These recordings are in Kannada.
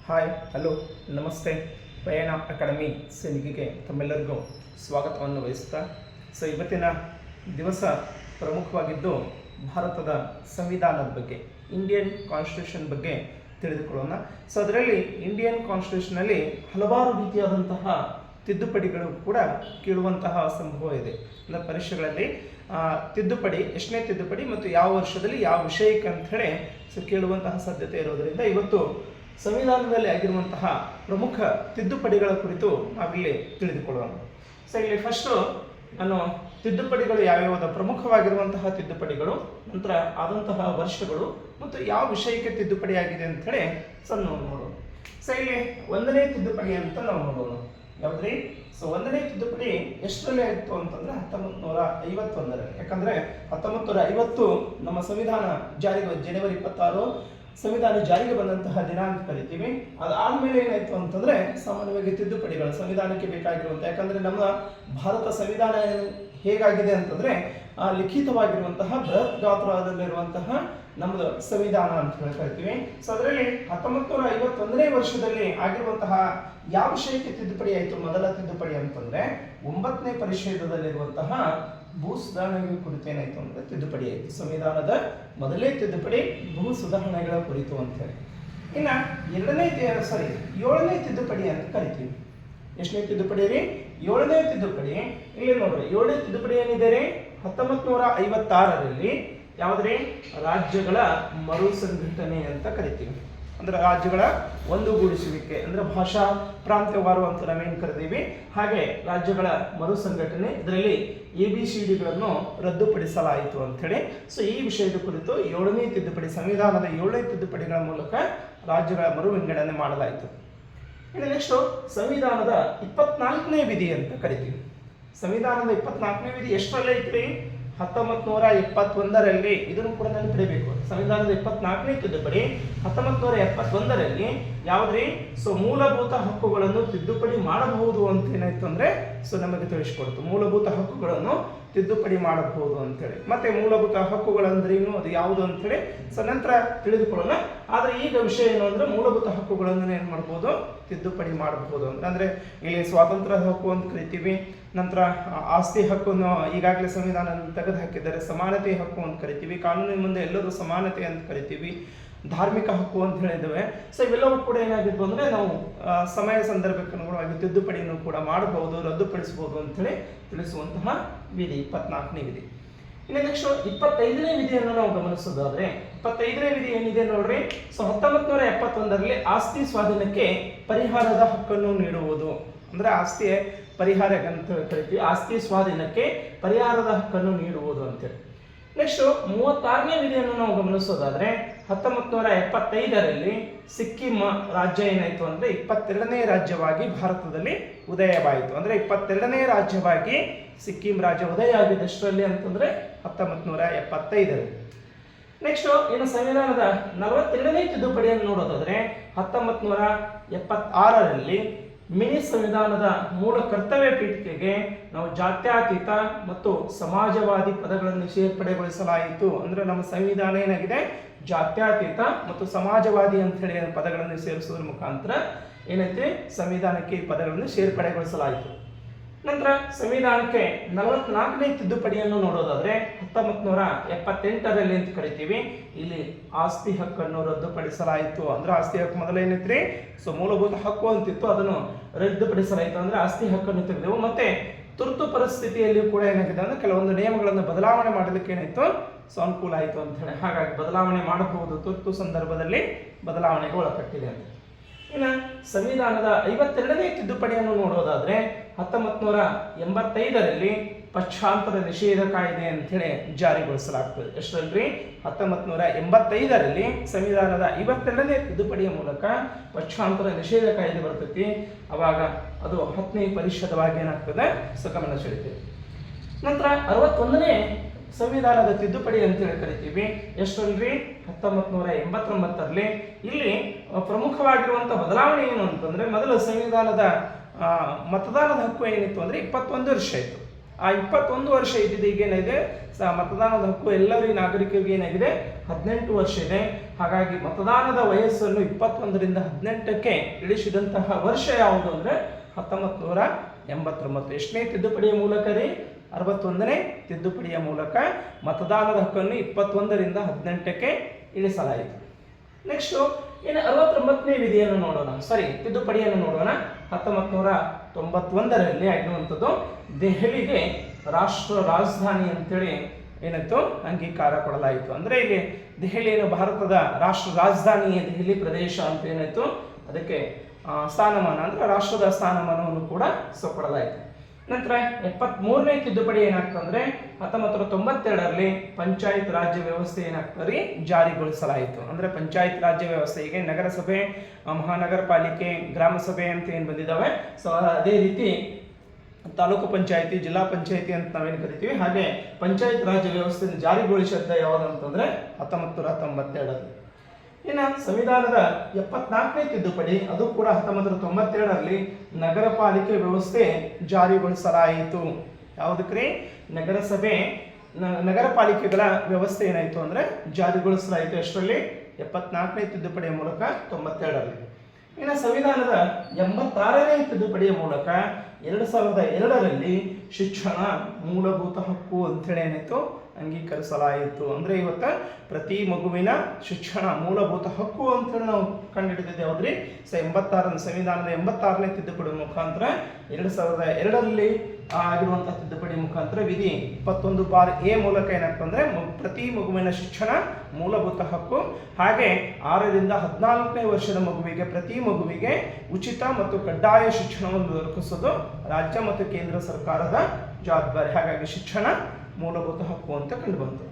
ಹಾಯ್ ಹಲೋ ನಮಸ್ತೆ. ಪಯಣ ಅಕಾಡೆಮಿ ಸೆನಿಗೆಗೆ ತಮ್ಮೆಲ್ಲರಿಗೂ ಸ್ವಾಗತವನ್ನು ವಹಿಸ್ತಾ ಇವತ್ತಿನ ದಿವಸ ಪ್ರಮುಖವಾಗಿದ್ದು ಭಾರತದ ಸಂವಿಧಾನದ ಬಗ್ಗೆ, ಇಂಡಿಯನ್ ಕಾನ್ಸ್ಟಿಟ್ಯೂಷನ್ ಬಗ್ಗೆ ತಿಳಿದುಕೊಳ್ಳೋಣ. ಅದರಲ್ಲಿ ಇಂಡಿಯನ್ ಕಾನ್ಸ್ಟಿಟ್ಯೂಷನಲ್ಲಿ ಹಲವಾರು ರೀತಿಯಾದಂತಹ ತಿದ್ದುಪಡಿಗಳು ಕೂಡ ಕೇಳುವಂತಹ ಸಂಭವ ಇದೆ. ಅಂದರೆ ಪರೀಕ್ಷೆಗಳಲ್ಲಿ ತಿದ್ದುಪಡಿ, ಎಷ್ಟನೇ ತಿದ್ದುಪಡಿ ಮತ್ತು ಯಾವ ವರ್ಷದಲ್ಲಿ ಯಾವ ವಿಷಯಕ್ಕೆ ಅಂಥೇಳಿ ಕೇಳುವಂತಹ ಸಾಧ್ಯತೆ ಇರೋದರಿಂದ ಇವತ್ತು ಸಂವಿಧಾನದಲ್ಲಿ ಆಗಿರುವಂತಹ ಪ್ರಮುಖ ತಿದ್ದುಪಡಿಗಳ ಕುರಿತು ನಾವಿಲ್ಲಿ ತಿಳಿದುಕೊಳ್ಳೋಣ. ಇಲ್ಲಿ ಫಸ್ಟು ನಾನು ತಿದ್ದುಪಡಿಗಳು ಯಾವ್ಯಾವ ಪ್ರಮುಖವಾಗಿರುವಂತಹ ತಿದ್ದುಪಡಿಗಳು, ನಂತರ ಆದಂತಹ ವರ್ಷಗಳು ಮತ್ತು ಯಾವ ವಿಷಯಕ್ಕೆ ತಿದ್ದುಪಡಿ ಆಗಿದೆ ಅಂಥೇಳಿ ನೋಡೋಣ. ಇಲ್ಲಿ ಒಂದನೇ ತಿದ್ದುಪಡಿ ಅಂತ ನಾವು ನೋಡೋಣ. ಯಾವ್ದ್ರಿ? ಒಂದನೇ ತಿದ್ದುಪಡಿ ಎಷ್ಟರಲ್ಲಿ ಆಯಿತು ಅಂತಂದ್ರೆ 1951ರಲ್ಲಿ. ಯಾಕಂದ್ರೆ 1950 ನಮ್ಮ ಸಂವಿಧಾನ ಜಾರಿಗೆ, ಜನವರಿ 26 ಸಂವಿಧಾನ ಜಾರಿಗೆ ಬಂದಂತಹ ದಿನಾಂಕ ಕರಿತೀವಿ. ಅದಾದ್ಮೇಲೆ ಏನಾಯ್ತು ಅಂತಂದ್ರೆ ಸಾಮಾನ್ಯವಾಗಿ ತಿದ್ದುಪಡಿಗಳು ಸಂವಿಧಾನಕ್ಕೆ ಬೇಕಾಗಿರುವಂತಹ, ಯಾಕಂದ್ರೆ ನಮ್ಮ ಭಾರತ ಸಂವಿಧಾನ ಹೇಗಾಗಿದೆ ಅಂತಂದ್ರೆ ಲಿಖಿತವಾಗಿರುವಂತಹ ಬೃಹತ್ ಗಾತ್ರದಲ್ಲಿರುವಂತಹ ನಮ್ಮದು ಸಂವಿಧಾನ ಅಂತ ಹೇಳಿ ಕರಿತೀವಿ. ಅದರಲ್ಲಿ 1951ನೇ ವರ್ಷದಲ್ಲಿ ಆಗಿರುವಂತಹ ಯಾವ ವಿಷಯಕ್ಕೆ ತಿದ್ದುಪಡಿ ಆಯಿತು? ಮೊದಲ ತಿದ್ದುಪಡಿ ಅಂತಂದ್ರೆ 9ನೇ ಪರಿಚ್ಛೇದದಲ್ಲಿರುವಂತಹ ಭೂ ಸುಧಾರಣೆಗಳ ಕುರಿತು ಏನಾಯ್ತು ಅಂದ್ರೆ ತಿದ್ದುಪಡಿ ಆಯಿತು. ಸಂವಿಧಾನದ ಮೊದಲೇ ತಿದ್ದುಪಡಿ ಭೂ ಸುಧಾರಣೆಗಳ ಕುರಿತು ಅಂತ ಹೇಳಿ. ಇನ್ನ 7ನೇ ತಿದ್ದುಪಡಿ ಅಂತ ಕರಿತೀವಿ. ಎಷ್ಟನೇ ತಿದ್ದುಪಡಿ ರೀ? 7ನೇ ತಿದ್ದುಪಡಿ. ಇಲ್ಲಿ ನೋಡ್ರಿ, 7ನೇ ತಿದ್ದುಪಡಿ ಏನಿದೆ ರೀ? 1956ರಲ್ಲಿ ಯಾವುದ್ರಿ? ರಾಜ್ಯಗಳ ಮರು ಸಂಘಟನೆ ಅಂತ ಕರಿತೀವಿ. ಅಂದ್ರೆ ರಾಜ್ಯಗಳ ಒಂದುಗೂಡಿಸುವಿಕೆ, ಅಂದ್ರೆ ಭಾಷಾ ಪ್ರಾಂತ್ಯವಾರು ಅಂತ ನಾವೇನು ಕರಿತೀವಿ, ಹಾಗೆ ರಾಜ್ಯಗಳ ಮರು ಸಂಘಟನೆ. ಇದರಲ್ಲಿ ABCDಗಳನ್ನು ರದ್ದುಪಡಿಸಲಾಯಿತು ಅಂಥೇಳಿ. ಈ ವಿಷಯದ ಕುರಿತು 7ನೇ ತಿದ್ದುಪಡಿ, ಸಂವಿಧಾನದ 7ನೇ ತಿದ್ದುಪಡಿಗಳ ಮೂಲಕ ರಾಜ್ಯಗಳ ಮರು ವಿಂಗಡಣೆ ಮಾಡಲಾಯಿತು. ಇನ್ನು ನೆಕ್ಸ್ಟ್ ಸಂವಿಧಾನದ 24ನೇ ವಿಧಿ ಅಂತ ಕರಿತೀವಿ. ಸಂವಿಧಾನದ 24ನೇ ವಿಧಿ ಎಷ್ಟರಲ್ಲೇ ಐತ್ರಿ? 1971ರಲ್ಲಿ. ಇದನ್ನು ಕೂಡ ನೆನಪಿಡಬೇಕು. ಸಂವಿಧಾನದ 24ನೇ ತಿದ್ದುಪಡಿ 1971ರಲ್ಲಿ ಯಾವ್ದ್ರಿ? ಮೂಲಭೂತ ಹಕ್ಕುಗಳನ್ನು ತಿದ್ದುಪಡಿ ಮಾಡಬಹುದು ಅಂತ ಏನಾಯ್ತು ಅಂದ್ರೆ ನಮಗೆ ತಿಳಿಸ್ಕೊಡ್ತು. ಮೂಲಭೂತ ಹಕ್ಕುಗಳನ್ನು ತಿದ್ದುಪಡಿ ಮಾಡಬಹುದು ಅಂತೇಳಿ. ಮತ್ತೆ ಮೂಲಭೂತ ಹಕ್ಕುಗಳಂದ್ರೇನು, ಅದು ಯಾವುದು ಅಂತೇಳಿ ನಂತರ ತಿಳಿದುಕೊಳ್ಳೋಣ. ಆದ್ರೆ ಈಗ ವಿಷಯ ಏನು ಅಂದ್ರೆ ಮೂಲಭೂತ ಹಕ್ಕುಗಳನ್ನು ಏನ್ ಮಾಡ್ಬೋದು? ತಿದ್ದುಪಡಿ ಮಾಡಬಹುದು ಅಂದ್ರೆ ಇಲ್ಲಿ ಸ್ವಾತಂತ್ರ್ಯ ಹಕ್ಕು ಅಂತ ಕರಿತೀವಿ. ನಂತರ ಆಸ್ತಿ ಹಕ್ಕನ್ನು ಈಗಾಗಲೇ ಸಂವಿಧಾನ ತೆಗೆದು ಹಾಕಿದ್ದಾರೆ. ಸಮಾನತೆ ಹಕ್ಕು ಅಂತ ಕರಿತೀವಿ. ಕಾನೂನಿನ ಮುಂದೆ ಎಲ್ಲರೂ ಸಮಾನತೆ ಅಂತ ಕರಿತೀವಿ. ಧಾರ್ಮಿಕ ಹಕ್ಕು ಅಂತ ಹೇಳಿದ್ದೇವೆ. ಇವೆಲ್ಲವೂ ಕೂಡ ಏನಾಗಿರ್ಬೋದು ಅಂದ್ರೆ ನಾವು ಸಮಯ ಸಂದರ್ಭಕ್ಕೆ ಅನುಗುಣವಾಗಿ ತಿದ್ದುಪಡಿಯನ್ನು ಕೂಡ ಮಾಡಬಹುದು, ರದ್ದುಪಡಿಸಬಹುದು ಅಂತೇಳಿ ತಿಳಿಸುವಂತಹ ವಿಧಿ 24ನೇ ವಿಧಿ. ಇನ್ನು ನೆಕ್ಸ್ಟ್ 25ನೇ ವಿಧಿಯನ್ನು ನಾವು ಗಮನಿಸೋದಾದ್ರೆ, 25ನೇ ವಿಧಿ ಏನಿದೆ ನೋಡ್ರಿ? 1971ರಲ್ಲಿ ಆಸ್ತಿ ಸ್ವಾಧೀನಕ್ಕೆ ಪರಿಹಾರದ ಹಕ್ಕನ್ನು ನೀಡುವುದು. ಅಂದ್ರೆ ಆಸ್ತಿ ಪರಿಹಾರ ಅಂತ ಕರಿತೀವಿ. ಆಸ್ತಿ ಸ್ವಾಧೀನಕ್ಕೆ ಪರಿಹಾರದ ಹಕ್ಕನ್ನು ನೀಡುವುದು ಅಂತೇಳಿ. ನೆಕ್ಸ್ಟ್ 36ನೇ ವಿಧಿಯನ್ನು ನಾವು ಗಮನಿಸೋದಾದ್ರೆ 1975ರಲ್ಲಿ ಸಿಕ್ಕಿಂ ರಾಜ್ಯ ಏನಾಯ್ತು ಅಂದ್ರೆ 22ನೇ ರಾಜ್ಯವಾಗಿ ಭಾರತದಲ್ಲಿ ಉದಯವಾಯಿತು. ಅಂದ್ರೆ 22ನೇ ರಾಜ್ಯವಾಗಿ ಸಿಕ್ಕಿಂ ರಾಜ್ಯ ಉದಯ ಆಗಿದ್ದಷ್ಟರಲ್ಲಿ ಅಂತಂದ್ರೆ 1975ರಲ್ಲಿ. ನೆಕ್ಸ್ಟ್ ಇನ್ನು ಸಂವಿಧಾನದ 42ನೇ ತಿದ್ದುಪಡಿಯನ್ನು ನೋಡೋದಾದ್ರೆ 1976ರಲ್ಲಿ ಮಿನಿ ಸಂವಿಧಾನದ ಮೂಲ ಕರ್ತವ್ಯ ಪೀಠಿಕೆಗೆ ನಾವು ಜಾತ್ಯತೀತ ಮತ್ತು ಸಮಾಜವಾದಿ ಪದಗಳನ್ನು ಸೇರ್ಪಡೆಗೊಳಿಸಲಾಯಿತು. ಅಂದ್ರೆ ನಮ್ಮ ಸಂವಿಧಾನ ಏನಾಗಿದೆ? ಜಾತ್ಯತೀತ ಮತ್ತು ಸಮಾಜವಾದಿ ಅಂತ ಹೇಳಿ ಪದಗಳನ್ನು ಸೇರಿಸುವುದರ ಮುಖಾಂತರ ಏನೈತೆ ಸಂವಿಧಾನಕ್ಕೆ ಈ ಪದಗಳನ್ನು ಸೇರ್ಪಡೆಗೊಳಿಸಲಾಯಿತು. ನಂತರ ಸಂವಿಧಾನಕ್ಕೆ 44ನೇ ತಿದ್ದುಪಡಿಯನ್ನು ನೋಡೋದಾದ್ರೆ 1978ರಲ್ಲಿ ಅಂತ ಕರಿತೀವಿ. ಇಲ್ಲಿ ಆಸ್ತಿ ಹಕ್ಕನ್ನು ರದ್ದುಪಡಿಸಲಾಯಿತು. ಅಂದ್ರೆ ಆಸ್ತಿ ಹಕ್ಕು ಮೊದಲೇನಿತ್ರಿ? ಮೂಲಭೂತ ಹಕ್ಕು ಅಂತಿತ್ತು, ಅದನ್ನು ರದ್ದುಪಡಿಸಲಾಯಿತು. ಅಂದ್ರೆ ಆಸ್ತಿ ಹಕ್ಕನ್ನು ತೆಗೆದೆವು. ಮತ್ತೆ ತುರ್ತು ಪರಿಸ್ಥಿತಿಯಲ್ಲಿ ಕೂಡ ಏನಾಗಿದೆ ಅಂದ್ರೆ ಕೆಲವೊಂದು ನಿಯಮಗಳನ್ನು ಬದಲಾವಣೆ ಮಾಡಲಿಕ್ಕೆ ಏನಾಯ್ತು? ಅನುಕೂಲ ಆಯಿತು ಅಂತ ಹೇಳಿ. ಹಾಗಾಗಿ ಬದಲಾವಣೆ ಮಾಡಬಹುದು, ತುರ್ತು ಸಂದರ್ಭದಲ್ಲಿ ಬದಲಾವಣೆಗೆ ಒಳಪಟ್ಟಿದೆ ಅಂತ. ಇನ್ನು ಸಂವಿಧಾನದ 52ನೇ ತಿದ್ದುಪಡಿಯನ್ನು ನೋಡೋದಾದ್ರೆ 1985ರಲ್ಲಿ ಪಕ್ಷಾಂತರ ನಿಷೇಧ ಕಾಯ್ದೆ ಅಂತ ಹೇಳಿ ಜಾರಿಗೊಳಿಸಲಾಗ್ತದೆ. ಎಷ್ಟರಲ್ಲಿ? 1985ರಲ್ಲಿ ಸಂವಿಧಾನದ 52ನೇ ತಿದ್ದುಪಡಿಯ ಮೂಲಕ ಪಕ್ಷಾಂತರ ನಿಷೇಧ ಕಾಯ್ದೆ ಬರ್ತೈತಿ. ಅವಾಗ ಅದು 10ನೇ ಪರಿಷದವಾಗಿ ಏನಾಗ್ತದೆ? ಗಮನ ಸೆಳೀತದೆ. ನಂತರ 61ನೇ ಸಂವಿಧಾನದ ತಿದ್ದುಪಡಿ ಅಂತ ಹೇಳಿ ಕರಿತೀವಿ. ಎಷ್ಟರಲ್ಲಿ? 1989ರಲ್ಲಿ. ಇಲ್ಲಿ ಪ್ರಮುಖವಾಗಿರುವಂತಹ ಬದಲಾವಣೆ ಏನು ಅಂತಂದ್ರೆ ಮೊದಲು ಸಂವಿಧಾನದ ಮತದಾನದ ಹಕ್ಕು ಏನಿತ್ತು ಅಂದ್ರೆ 21 ವರ್ಷ ಇತ್ತು. ಆ 21 ವರ್ಷ ಇದ್ದಿದ್ದು ಈಗ ಏನಿದೆ ಮತದಾನದ ಹಕ್ಕು ಎಲ್ಲರಿಗೂ ನಾಗರಿಕರಿಗೆ ಏನಾಗಿದೆ 18 ವರ್ಷ ಇದೆ. ಹಾಗಾಗಿ ಮತದಾನದ ವಯಸ್ಸನ್ನು 21ರಿಂದ 18ಕ್ಕೆ ಇಳಿಸಿದಂತಹ ವರ್ಷ ಯಾವುದು ಅಂದರೆ 1989. ಎಷ್ಟನೇ ತಿದ್ದುಪಡಿಯ ಮೂಲಕ ರೀ? 61ನೇ ತಿದ್ದುಪಡಿಯ ಮೂಲಕ ಮತದಾನದ ಹಕ್ಕನ್ನು 21ರಿಂದ 18ಕ್ಕೆ ಇಳಿಸಲಾಯಿತು. ನೆಕ್ಸ್ಟು ಇನ್ನು 69ನೇ ವಿಧಿಯನ್ನು ನೋಡೋಣ, ತಿದ್ದುಪಡಿಯನ್ನು ನೋಡೋಣ. 1991ರಲ್ಲಿ ಆಗಿರುವಂಥದ್ದು ದೆಹಲಿಗೆ ರಾಷ್ಟ್ರ ರಾಜಧಾನಿ ಅಂತೇಳಿ ಏನಾಯ್ತು ಅಂಗೀಕಾರ ಕೊಡಲಾಯಿತು. ಅಂದರೆ ಇಲ್ಲಿ ದೆಹಲಿಯನ್ನು ಭಾರತದ ರಾಷ್ಟ್ರ ರಾಜಧಾನಿ ದೆಹಲಿ ಪ್ರದೇಶ ಅಂತ ಏನಾಯ್ತು ಅದಕ್ಕೆ ಸ್ಥಾನಮಾನ ಅಂದರೆ ರಾಷ್ಟ್ರದ ಸ್ಥಾನಮಾನವನ್ನು ಕೂಡ ಕೊಡಲಾಯಿತು. ನಂತರ 73ನೇ ತಿದ್ದುಪಡಿ ಏನಾಗ್ತಂದ್ರೆ 1992ರಲ್ಲಿ ಪಂಚಾಯತ್ ರಾಜ್ಯ ವ್ಯವಸ್ಥೆ ಏನಾಗ್ತದೆ ಜಾರಿಗೊಳಿಸಲಾಯಿತು. ಅಂದ್ರೆ ಪಂಚಾಯತ್ ರಾಜ್ಯ ವ್ಯವಸ್ಥೆಗೆ ನಗರಸಭೆ, ಮಹಾನಗರ ಪಾಲಿಕೆ, ಗ್ರಾಮ ಸಭೆ ಅಂತ ಏನು ಬಂದಿದ್ದಾವೆ, ಸೊ ಅದೇ ರೀತಿ ತಾಲೂಕು ಪಂಚಾಯತಿ, ಜಿಲ್ಲಾ ಪಂಚಾಯತಿ ಅಂತ ನಾವೇನು ಕರಿತೀವಿ, ಹಾಗೆ ಪಂಚಾಯತ್ ರಾಜ್ಯ ವ್ಯವಸ್ಥೆಯನ್ನು ಜಾರಿಗೊಳಿಸಿದ್ದ ಯಾವುದಂತಂದ್ರೆ 1992ರಲ್ಲಿ. ಇನ್ನು ಸಂವಿಧಾನದ 74ನೇ ತಿದ್ದುಪಡಿ, ಅದು ಕೂಡ 1992ರಲ್ಲಿ ನಗರ ಪಾಲಿಕೆ ವ್ಯವಸ್ಥೆ ಜಾರಿಗೊಳಿಸಲಾಯಿತು. ಯಾವುದಕ್ಕೆ? ನಗರಸಭೆ ನಗರ ಪಾಲಿಕೆಗಳ ವ್ಯವಸ್ಥೆ ಏನಾಯಿತು ಅಂದರೆ ಜಾರಿಗೊಳಿಸಲಾಯಿತು. ಎಷ್ಟರಲ್ಲಿ? 74ನೇ ತಿದ್ದುಪಡಿಯ ಮೂಲಕ 92ರಲ್ಲಿ. ಇನ್ನು ಸಂವಿಧಾನದ 86ನೇ ತಿದ್ದುಪಡಿಯ ಮೂಲಕ 2002ರಲ್ಲಿ ಶಿಕ್ಷಣ ಮೂಲಭೂತ ಹಕ್ಕು ಅಂತೇಳಿ ಏನಾಯಿತು ಅಂಗೀಕರಿಸಲಾಯಿತು. ಅಂದರೆ ಇವತ್ತು ಪ್ರತಿ ಮಗುವಿನ ಶಿಕ್ಷಣ ಮೂಲಭೂತ ಹಕ್ಕು ಅಂತೇಳಿ ನಾವು ಕಂಡುಹಿಡಿದಿದ್ದೇವೆ. ಹೌದ್ರಿ? ಸಂವಿಧಾನದ 86ನೇ ತಿದ್ದುಪಡಿ ಮುಖಾಂತರ 2002ರಲ್ಲಿ ಆಗಿರುವಂತಹ ತಿದ್ದುಪಡಿ ಮುಖಾಂತರ ವಿಧಿ 21(a) ಮೂಲಕ ಏನಾಗ್ತದೆ ಅಂದರೆ ಪ್ರತಿ ಮಗುವಿನ ಶಿಕ್ಷಣ ಮೂಲಭೂತ ಹಕ್ಕು, ಹಾಗೆ 6ರಿಂದ 14ನೇ ವರ್ಷದ ಮಗುವಿಗೆ ಪ್ರತಿ ಮಗುವಿಗೆ ಉಚಿತ ಮತ್ತು ಕಡ್ಡಾಯ ಶಿಕ್ಷಣವನ್ನು ದೊರಕಿಸೋದು ರಾಜ್ಯ ಮತ್ತು ಕೇಂದ್ರ ಸರ್ಕಾರದ ಜವಾಬ್ದಾರಿ. ಹಾಗಾಗಿ ಶಿಕ್ಷಣ ಮೂಲಭೂತ ಹಕ್ಕು ಅಂತ ಕಂಡುಬಂತು.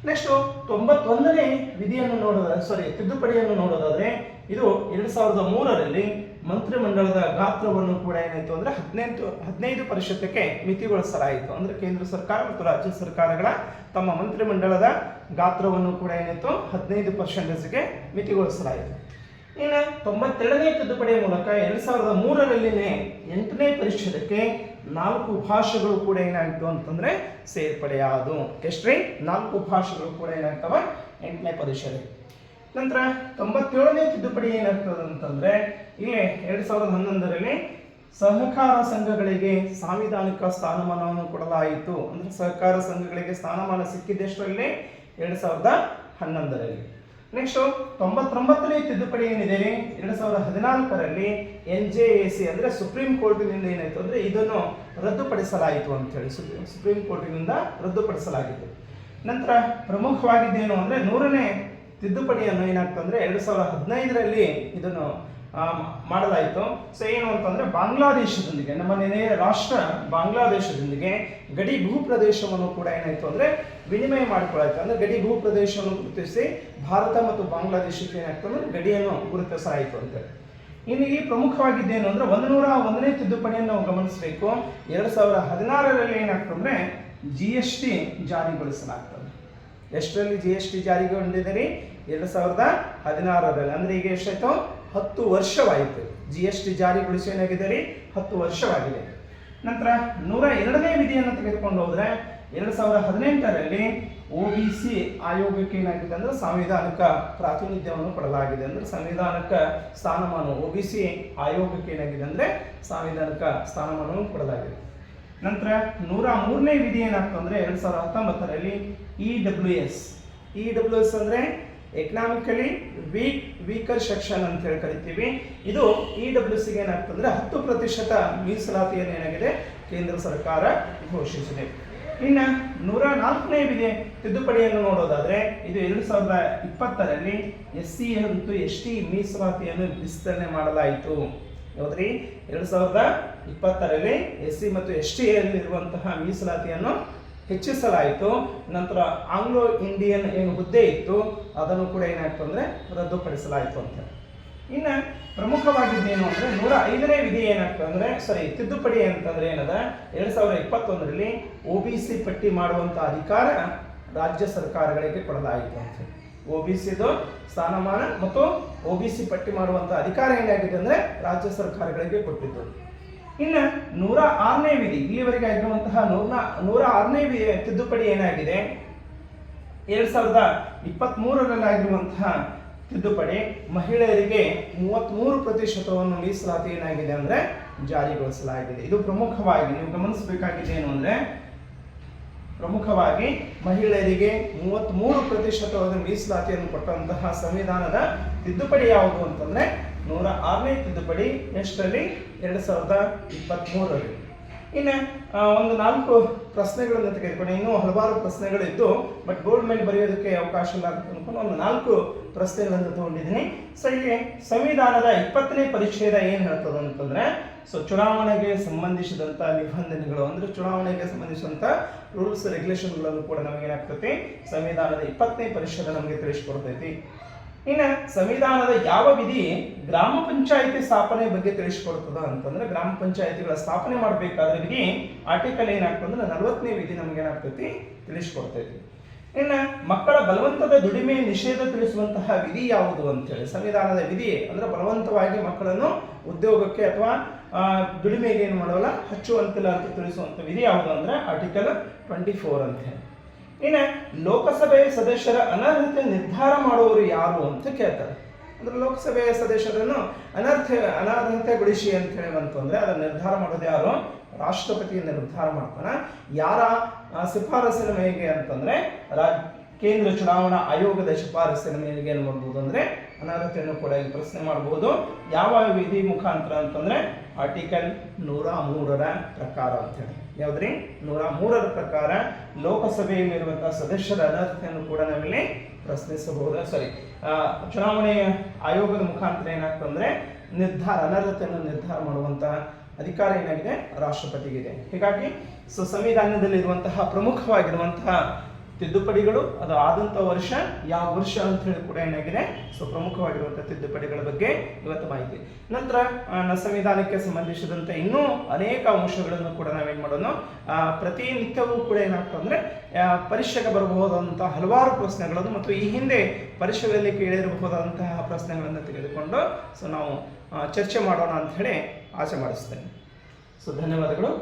ನೆಕ್ಸ್ಟ್ 91ನೇ ವಿಧಿಯನ್ನು ತಿದ್ದುಪಡಿಯನ್ನು ನೋಡೋದಾದ್ರೆ ಇದು 2003ರಲ್ಲಿ ಮಂತ್ರಿಮಂಡಲದ ಗಾತ್ರವನ್ನು ಕೂಡ ಏನಾಯಿತು ಅಂದ್ರೆ 15% ಮಿತಿಗೊಳಿಸಲಾಯಿತು. ಅಂದ್ರೆ ಕೇಂದ್ರ ಸರ್ಕಾರ ಮತ್ತು ರಾಜ್ಯ ಸರ್ಕಾರಗಳ ತಮ್ಮ ಮಂತ್ರಿಮಂಡಲದ ಗಾತ್ರವನ್ನು ಕೂಡ ಏನಾಯಿತು 15%ಗೆ ಮಿತಿಗೊಳಿಸಲಾಯಿತು. ಇನ್ನು 92ನೇ ತಿದ್ದುಪಡಿಯ ಮೂಲಕ 2003ರಲ್ಲಿನೇ 8ನೇ ಪರಿಚ್ಛೇದಕ್ಕೆ 4 ಭಾಷೆಗಳು ಕೂಡ ಏನಾಯಿತು ಅಂತಂದ್ರೆ ಸೇರ್ಪಡೆಯಾದವು. ಎಷ್ಟ್ರಿ? 4 ಭಾಷೆಗಳು ಕೂಡ ಏನಾಗ್ತವೆ 8ನೇ ಪರಿಚ್ಛೇದ. ನಂತರ 97ನೇ ತಿದ್ದುಪಡಿ ಏನಾಗ್ತದೆ ಅಂತಂದ್ರೆ ಇಲ್ಲಿ 2011ರಲ್ಲಿ ಸಹಕಾರ ಸಂಘಗಳಿಗೆ ಸಾಂವಿಧಾನಿಕ ಸ್ಥಾನಮಾನವನ್ನು ಕೊಡಲಾಯಿತು. ಅಂದ್ರೆ ಸಹಕಾರ ಸಂಘಗಳಿಗೆ ಸ್ಥಾನಮಾನ ಸಿಕ್ಕಿದ್ದೆಷ್ಟರಲ್ಲಿ? 2011ರಲ್ಲಿ. ನೆಕ್ಸ್ಟ್ 99ನೇ ತಿದ್ದುಪಡಿ ಏನಿದೆ 2014ರಲ್ಲಿ NJAC ಅಂದ್ರೆ ಸುಪ್ರೀಂ ಕೋರ್ಟಿನಿಂದ ಏನಾಯಿತು ಅಂದ್ರೆ ಇದನ್ನು ರದ್ದುಪಡಿಸಲಾಯಿತು ಅಂತ ಹೇಳಿ ಸುಪ್ರೀಂ ಕೋರ್ಟಿನಿಂದ ರದ್ದುಪಡಿಸಲಾಗಿತ್ತು. ನಂತರ ಪ್ರಮುಖವಾಗಿದ್ದೇನು ಅಂದ್ರೆ 100ನೇ ತಿದ್ದುಪಡಿಯನ್ನು ಏನಾಗ್ತಂದ್ರೆ 2015ರಲ್ಲಿ ಇದನ್ನು ಮಾಡಲಾಯಿತು. ಸೊ ಏನು ಅಂತಂದ್ರೆ ಬಾಂಗ್ಲಾದೇಶದೊಂದಿಗೆ ನಮ್ಮ ನೆನೆಯ ರಾಷ್ಟ್ರ ಬಾಂಗ್ಲಾದೇಶದೊಂದಿಗೆ ಗಡಿ ಭೂ ಪ್ರದೇಶವನ್ನು ಕೂಡ ಏನಾಯಿತು ಅಂದ್ರೆ ವಿನಿಮಯ ಮಾಡಿಕೊಳ್ಳಾಯಿತು. ಅಂದ್ರೆ ಗಡಿ ಭೂ ಪ್ರದೇಶವನ್ನು ಗುರುತಿಸಿ ಭಾರತ ಮತ್ತು ಬಾಂಗ್ಲಾದೇಶಕ್ಕೆ ಏನಾಗ್ತದೆ ಅಂದ್ರೆ ಗಡಿಯನ್ನು ಗುರುತಿಸಲಾಯಿತು ಅಂತೇಳಿ. ಇನ್ನು ಈ ಪ್ರಮುಖವಾಗಿದ್ದೇನು ಅಂದ್ರೆ 101ನೇ ತಿದ್ದುಪಡಿಯನ್ನು ನಾವು ಗಮನಿಸಬೇಕು. 2016ರಲ್ಲಿ ಏನಾಗ್ತಂದ್ರೆ GST ಜಾರಿಗೊಳಿಸಲಾಗ್ತದೆ. ಎಷ್ಟರಲ್ಲಿ GST ಜಾರಿಗೊಂಡಿದೆ? 2016ರಲ್ಲಿ. ಅಂದ್ರೆ ಈಗ ಎಷ್ಟಾಯ್ತು? 10 ವರ್ಷವಾಯಿತು. GST ಜಾರಿಗೊಳಿಸಿ ಏನಾಗಿದೆ ರೀ? 10 ವರ್ಷವಾಗಿದೆ. ನಂತರ 102ನೇ ವಿಧಿಯನ್ನು ತೆಗೆದುಕೊಂಡು ಹೋದ್ರೆ 2018ರಲ್ಲಿ OBC ಆಯೋಗಕ್ಕೆ ಏನಾಗಿದೆ ಅಂದ್ರೆ ಸಾಂವಿಧಾನಿಕ ಪ್ರಾತಿನಿಧ್ಯವನ್ನು ಕೊಡಲಾಗಿದೆ. ಅಂದ್ರೆ ಸಾಂವಿಧಾನಿಕ ಸ್ಥಾನಮಾನ OBC ಆಯೋಗಕ್ಕೆ ಏನಾಗಿದೆ ಅಂದ್ರೆ ಸಾಂವಿಧಾನಿಕ ಸ್ಥಾನಮಾನವನ್ನು ಕೊಡಲಾಗಿದೆ. ನಂತರ 103ನೇ ವಿಧಿ ಏನಾಗ್ತಂದ್ರೆ 2019ರಲ್ಲಿ EWS ಅಂದ್ರೆ ಎಕನಾಮಿಕಲಿ ವೀಕರ್ ಸೆಕ್ಷನ್ ಅಂತ ಹೇಳಿ ಕರಿತೀವಿ. ಇದು EWSಗೆ ಏನಾಗ್ತಂದ್ರೆ 10% ಮೀಸಲಾತಿಯನ್ನು ಏನಾಗಿದೆ ಕೇಂದ್ರ ಸರ್ಕಾರ ಘೋಷಿಸಿದೆ. ಇನ್ನು 104ನೇ ವಿಧಿ ತಿದ್ದುಪಡಿಯನ್ನು ನೋಡೋದಾದ್ರೆ ಇದು 2020ರಲ್ಲಿ SC ಮತ್ತು ST ಮೀಸಲಾತಿಯನ್ನು ವಿಸ್ತರಣೆ ಮಾಡಲಾಯಿತು. ಹೌದ್ರಿ? 2020ರಲ್ಲಿ SC ಮತ್ತು ST ಯಲ್ಲಿರುವಂತಹ ಮೀಸಲಾತಿಯನ್ನು ಹೆಚ್ಚಿಸಲಾಯಿತು. ನಂತರ ಆಂಗ್ಲೋ ಇಂಡಿಯನ್ ಏನು ಹುದ್ದೆ ಇತ್ತು ಅದನ್ನು ಕೂಡ ಏನಾಯ್ತು ಅಂದ್ರೆ ರದ್ದುಪಡಿಸಲಾಯಿತು ಅಂತ. ಇನ್ನು ಪ್ರಮುಖವಾಗಿದ್ದೇನು ಅಂದ್ರೆ 105ನೇ ವಿಧಿ ಏನಾಗ್ತದೆ ಅಂದ್ರೆ ತಿದ್ದುಪಡಿ ಅಂತಂದ್ರೆ ಏನದ 2021ರಲ್ಲಿ OBC ಪಟ್ಟಿ ಮಾಡುವಂತ ಅಧಿಕಾರ ರಾಜ್ಯ ಸರ್ಕಾರಗಳಿಗೆ ಕೊಡಲಾಯಿತು ಅಂತ. OBCದು ಸ್ಥಾನಮಾನ ಮತ್ತು OBC ಪಟ್ಟಿ ಮಾಡುವಂತ ಅಧಿಕಾರ ಏನಾಗಿದೆ ಅಂದ್ರೆ ರಾಜ್ಯ ಸರ್ಕಾರಗಳಿಗೆ ಕೊಟ್ಟಿದ್ದು. ಇನ್ನು 106ನೇ ವಿಧಿ, ಇಲ್ಲಿವರೆಗೆ ಆಗಿರುವಂತಹ 106ನೇ ತಿದ್ದುಪಡಿ ಏನಾಗಿದೆ, 2023ರಲ್ಲಿ ಆಗಿರುವಂತಹ ತಿದ್ದುಪಡಿ ಮಹಿಳೆಯರಿಗೆ 33% ಮೀಸಲಾತಿ ಏನಾಗಿದೆ ಅಂದ್ರೆ ಜಾರಿಗೊಳಿಸಲಾಗಿದೆ. ಇದು ಪ್ರಮುಖವಾಗಿ ನೀವು ಗಮನಿಸಬೇಕಾಗಿದೆ ಏನು ಅಂದ್ರೆ, ಪ್ರಮುಖವಾಗಿ ಮಹಿಳೆಯರಿಗೆ 33% ಮೀಸಲಾತಿಯನ್ನು ಕೊಟ್ಟಂತಹ ಸಂವಿಧಾನದ ತಿದ್ದುಪಡಿ ಯಾವುದು ಅಂತಂದ್ರೆ 106ನೇ ತಿದ್ದುಪಡಿ. ಎಷ್ಟರಲ್ಲಿ? 2023ರಲ್ಲಿ. ಇನ್ನು ಒಂದು 4 ಪ್ರಶ್ನೆಗಳನ್ನು ತೆಗೆದುಕೊಂಡು, ಇನ್ನೂ ಹಲವಾರು ಪ್ರಶ್ನೆಗಳಿದ್ದು ಬಟ್ ಬೋರ್ಡ್ ಮೇಲೆ ಬರೆಯೋದಕ್ಕೆ ಅವಕಾಶ ಇಲ್ಲ ಅಂತ ಅನ್ಕೊಂಡು ಒಂದು 4 ಪ್ರಶ್ನೆಗಳನ್ನು ತಗೊಂಡಿದ್ದೀನಿ. ಸೊ ಇಲ್ಲಿ ಸಂವಿಧಾನದ 20ನೇ ಪರಿಚ್ಛೇದ ಏನು ಹೇಳ್ತದೆ ಅಂತಂದ್ರೆ, ಸೊ ಚುನಾವಣೆಗೆ ಸಂಬಂಧಿಸಿದಂಥ ನಿಬಂಧನೆಗಳು ಅಂದ್ರೆ ಚುನಾವಣೆಗೆ ಸಂಬಂಧಿಸಿದಂಥ ರೂಲ್ಸ್ ರೆಗ್ಯುಲೇಷನ್ಗಳನ್ನು ಕೂಡ ನಮಗೇನಾಗ್ತೈತಿ ಸಂವಿಧಾನದ 20ನೇ ಪರಿಚ್ಛೇದ ನಮಗೆ ತಿಳಿಸ್ಕೊಡ್ತೈತಿ. ಇನ್ನು ಸಂವಿಧಾನದ ಯಾವ ವಿಧಿ ಗ್ರಾಮ ಪಂಚಾಯಿತಿ ಸ್ಥಾಪನೆ ಬಗ್ಗೆ ತಿಳಿಸ್ಕೊಡ್ತದ ಅಂತಂದ್ರೆ, ಗ್ರಾಮ ಪಂಚಾಯಿತಿಗಳ ಸ್ಥಾಪನೆ ಮಾಡಬೇಕಾದ್ರೆ ವಿಧಿ ಆರ್ಟಿಕಲ್ ಏನಾಗ್ತಂದ್ರೆ 40ನೇ ವಿಧಿ ನಮಗೇನಾಗ್ತೈತಿ ತಿಳಿಸ್ಕೊಡ್ತೈತಿ. ಇನ್ನು ಮಕ್ಕಳ ಬಲವಂತದ ದುಡಿಮೆ ನಿಷೇಧ ತಿಳಿಸುವಂತಹ ವಿಧಿ ಯಾವುದು ಅಂತೇಳಿ, ಸಂವಿಧಾನದ ವಿಧಿ ಅಂದ್ರೆ ಬಲವಂತವಾಗಿ ಮಕ್ಕಳನ್ನು ಉದ್ಯೋಗಕ್ಕೆ ಅಥವಾ ದುಡಿಮೆಗೆ ಏನು ಮಾಡೋಲ್ಲ ಹಚ್ಚುವಂತಿಲ್ಲ ಅಂತ ತಿಳಿಸುವಂಥ ವಿಧಿ ಯಾವುದು ಅಂದ್ರೆ ಆರ್ಟಿಕಲ್ 24 ಅಂತ ಹೇಳಿ. ಇನ್ನು ಲೋಕಸಭೆಯ ಸದಸ್ಯರ ಅನರ್ಹತೆ ನಿರ್ಧಾರ ಮಾಡುವವರು ಯಾರು ಅಂತ ಕೇಳ್ತಾರೆ. ಅಂದ್ರೆ ಲೋಕಸಭೆಯ ಸದಸ್ಯರನ್ನು ಅನರ್ಹತೆಗೊಳಿಸಿ ಅಂತ ಹೇಳಿ ಅಂತಂದ್ರೆ ಅದನ್ನ ನಿರ್ಧಾರ ಮಾಡೋದು ಯಾರು? ರಾಷ್ಟ್ರಪತಿ ನಿರ್ಧಾರ ಮಾಡ್ತಾನ. ಯಾರ ಶಿಫಾರಸಿನ ಮೇರೆಗೆ ಅಂತಂದ್ರೆ ಕೇಂದ್ರ ಚುನಾವಣಾ ಆಯೋಗದ ಶಿಫಾರಸಿನ ಮೇರೆಗೆ ಏನು ಮಾಡ್ಬೋದು ಅಂದ್ರೆ ಅನರ್ಹತೆಯನ್ನು ಕೂಡ ಇಲ್ಲಿ ಪ್ರಶ್ನೆ ಮಾಡಬಹುದು. ಯಾವ ವಿಧಿ ಮುಖಾಂತರ ಅಂತಂದ್ರೆ ಆರ್ಟಿಕಲ್ 103ರ ಪ್ರಕಾರ ಅಂತ ಹೇಳಿ. ಯಾವ್ದ್ರಿ? 103ರ ಪ್ರಕಾರ ಲೋಕಸಭೆಯಲ್ಲಿರುವಂತಹ ಸದಸ್ಯರ ಅನರ್ಹತೆಯನ್ನು ಕೂಡ ನಾವಿಲ್ಲಿ ಪ್ರಶ್ನಿಸಬಹುದು. ಚುನಾವಣೆಯ ಆಯೋಗದ ಮುಖಾಂತರ ಏನಾಗ್ತಂದ್ರೆ ಅನರ್ಹತೆಯನ್ನು ನಿರ್ಧಾರ ಮಾಡುವಂತಹ ಅಧಿಕಾರ ಏನಾಗಿದೆ ರಾಷ್ಟ್ರಪತಿಗಿದೆ. ಹೀಗಾಗಿ ಸಂವಿಧಾನದಲ್ಲಿರುವಂತಹ ಪ್ರಮುಖವಾಗಿರುವಂತಹ ತಿದ್ದುಪಡಿಗಳು, ಅದು ಆದಂಥ ವರ್ಷ ಯಾವ ವರ್ಷ ಅಂತ ಹೇಳಿ ಕೂಡ ಏನಾಗಿದೆ ಪ್ರಮುಖವಾಗಿರುವಂತಹ ತಿದ್ದುಪಡಿಗಳ ಬಗ್ಗೆ ಇವತ್ತು ಮಾಹಿತಿ. ನಂತರ ಸಂವಿಧಾನಕ್ಕೆ ಸಂಬಂಧಿಸಿದಂತೆ ಇನ್ನೂ ಅನೇಕ ಅಂಶಗಳನ್ನು ಕೂಡ ನಾವೇನು ಮಾಡೋಣ, ಪ್ರತಿನಿತ್ಯವೂ ಕೂಡ ಏನಾಗ್ತಂದ್ರೆ ಪರೀಕ್ಷೆಗೆ ಬರಬಹುದಾದಂತಹ ಹಲವಾರು ಪ್ರಶ್ನೆಗಳನ್ನು ಮತ್ತು ಈ ಹಿಂದೆ ಪರೀಕ್ಷೆಗಳಲ್ಲಿ ಕೇಳಿರಬಹುದಾದಂತಹ ಪ್ರಶ್ನೆಗಳನ್ನು ತೆಗೆದುಕೊಂಡು ನಾವು ಚರ್ಚೆ ಮಾಡೋಣ ಅಂತ ಹೇಳಿ ಆಸೆ ಮಾಡಿಸ್ತೇನೆ. ಧನ್ಯವಾದಗಳು.